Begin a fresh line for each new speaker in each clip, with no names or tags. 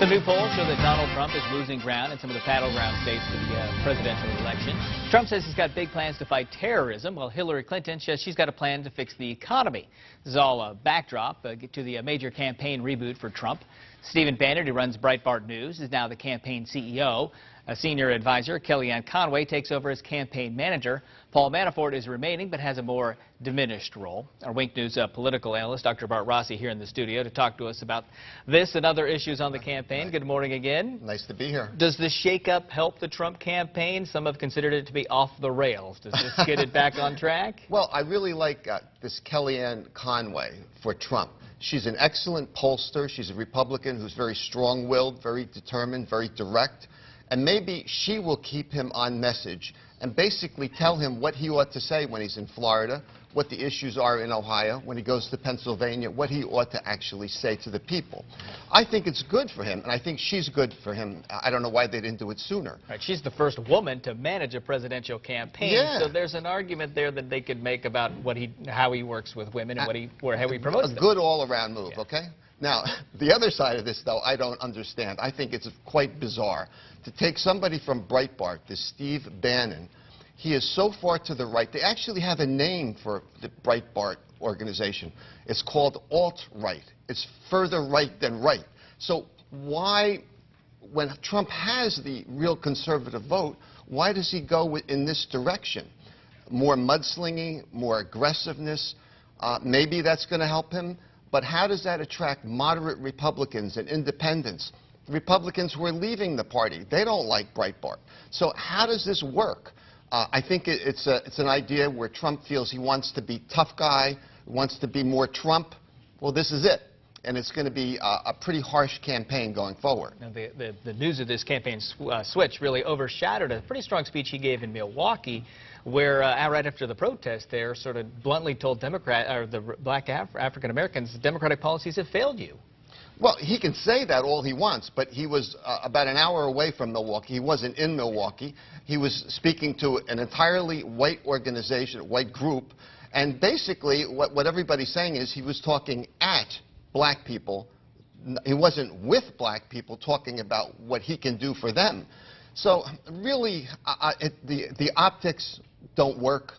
Some new polls show that Donald Trump is losing ground in some of the battleground states for the presidential election. Trump says he's got big plans to fight terrorism, while Hillary Clinton says she's got a plan to fix the economy. This is all a backdrop to the major campaign reboot for Trump. Stephen Bannon, who runs Breitbart News, is now the campaign CEO. A senior advisor, Kellyanne Conway, takes over as campaign manager. Paul Manafort is remaining, but has a more diminished role. Our Wink News political analyst, Dr. Bart Rossi, here in the studio to talk to us about this and other issues on the campaign. Good morning again.
Nice to be here.
Does the shakeup help the Trump campaign? Some have considered it to be off the rails. Does this get it back on track?
Well, I really like this Kellyanne Conway for Trump. She's an excellent pollster. She's a Republican who's very strong-willed, very determined, very direct. And maybe she will keep him on message and basically tell him what he ought to say when he's in Florida, what the issues are in Ohio, when he goes to Pennsylvania, what he ought to actually say to the people. I think it's good for him, and I think she's good for him. I don't know why they didn't do it sooner.
Right, she's the first woman to manage a presidential campaign,
yeah.
So there's an argument there that they could make about how he works with women and how he promotes them.
A good all-around move, okay? Now, the other side of this, though, I don't understand. I think it's quite bizarre to take somebody from Breitbart, this Steve Bannon. He is so far to the right. They actually have a name for the Breitbart organization. It's called alt-right. It's further right than right. So why, when Trump has the real conservative vote, why does he go in this direction? More mudslinging, more aggressiveness. Maybe that's going to help him. But how does that attract moderate Republicans and independents? Republicans who are leaving the party, they don't like Breitbart. So how does this work? I think it's an idea where Trump feels he wants to be tough guy, wants to be more Trump. Well, this is it. And it's going to be a pretty harsh campaign going forward.
Now, the news of this campaign switch really overshadowed a pretty strong speech he gave in Milwaukee, where right after the protest there, sort of bluntly told the black African Americans, Democratic policies have failed you.
Well, he can say that all he wants, but he was about an hour away from Milwaukee. He wasn't in Milwaukee. He was speaking to an entirely white organization, white group, and basically what everybody's saying is he was talking at black people. He wasn't with black people talking about what he can do for them. So really, the optics don't work.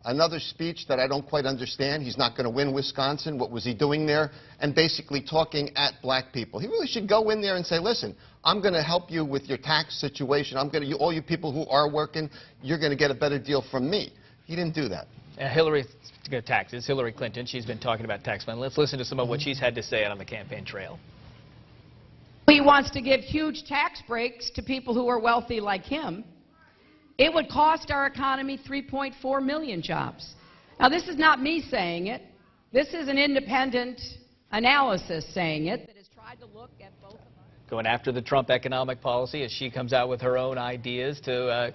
Another speech that I don't quite understand. He's not going to win Wisconsin. What was he doing there? And basically talking at black people. He really should go in there and say, listen, I'm going to help you with your tax situation. All you people who are working, you're going to get a better deal from me. He didn't do that.
Hillary Clinton, she's been talking about tax plan. Let's listen to some of what she's had to say out on the campaign trail.
He wants to give huge tax breaks to people who are wealthy like him. It would cost our economy 3.4 million jobs. Now, this is not me saying it. This is an independent analysis saying it that has tried to look at both of us.
Going after the Trump economic policy as she comes out with her own ideas to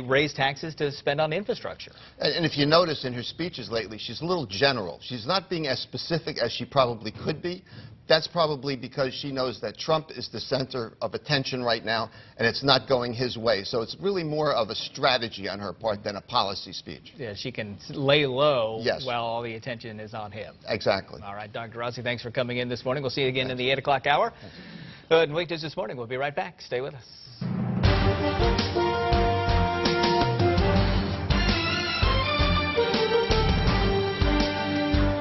raise taxes to spend on infrastructure.
And if you notice in her speeches lately, she's a little general. She's not being as specific as she probably could be. That's probably because she knows that Trump is the center of attention right now, and it's not going his way. So it's really more of a strategy on her part than a policy speech.
Yeah, she can lay low
yes.
while all the attention is on him.
Exactly.
All right, Dr. Rossi, thanks for coming in this morning. We'll see you again in the 8 o'clock hour. And Wink News this morning. We'll be right back. Stay with us.